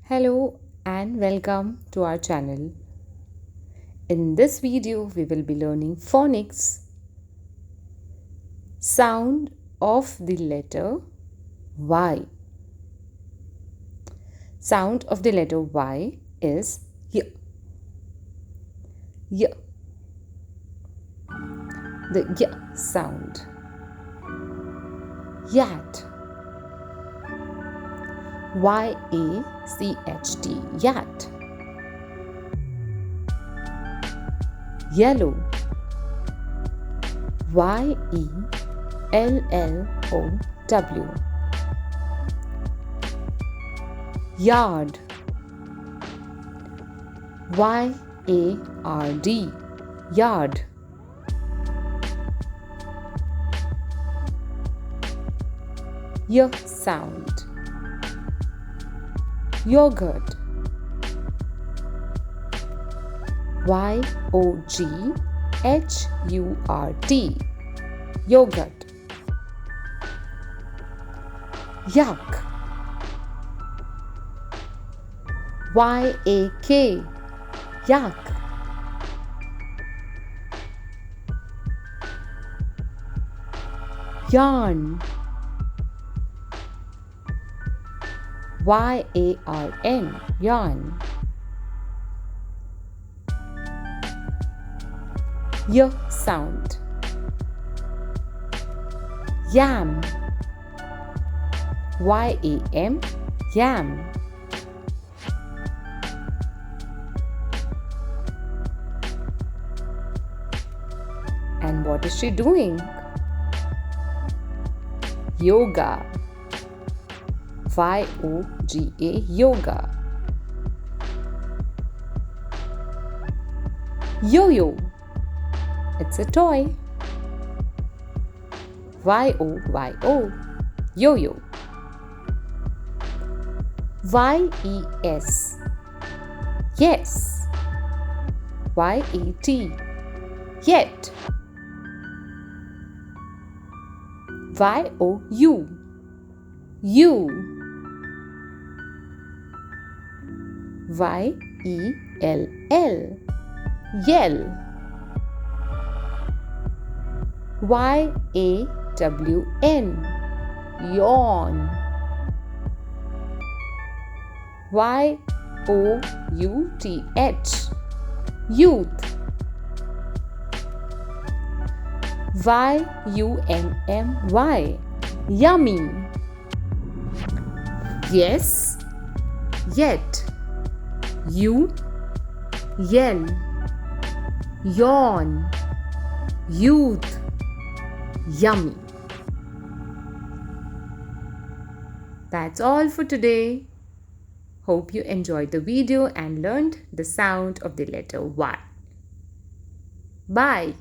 Hello and welcome to our channel. In this video, we will be learning phonics, sound of the letter Y. Sound of the letter Y is Y. Y. The Y sound. Yat. Y-A-C-H-T. Yat. Yellow. Y-E-L-L-O-W. Yard. Y-A-R-D. Yard. Y sound. Yogurt. Y-O-G-H-U-R-T. Yogurt. Yak. Y-A-K. Yak. Yarn. Y-A-R-N. Yarn. Y sound. Yam. Y-A-M. Yam. And what is she doing? Yoga. Y-O-G-A. Yoga. Yo-yo. It's a toy. Y-O-Y-O. Yo-yo. Y-E-S. Yes. Y-E-T. Yet. Y-O-U. You. Y-E-L-L. Yell. Y-A-W-N. Yawn. Y-O-U-T-H. Youth. Y-U-M-M-Y. Yummy. Yes. Yet. You. Yell. Yawn. Youth. Yummy. That's all for today. Hope you enjoyed the video and learned the sound of the letter Y. Bye.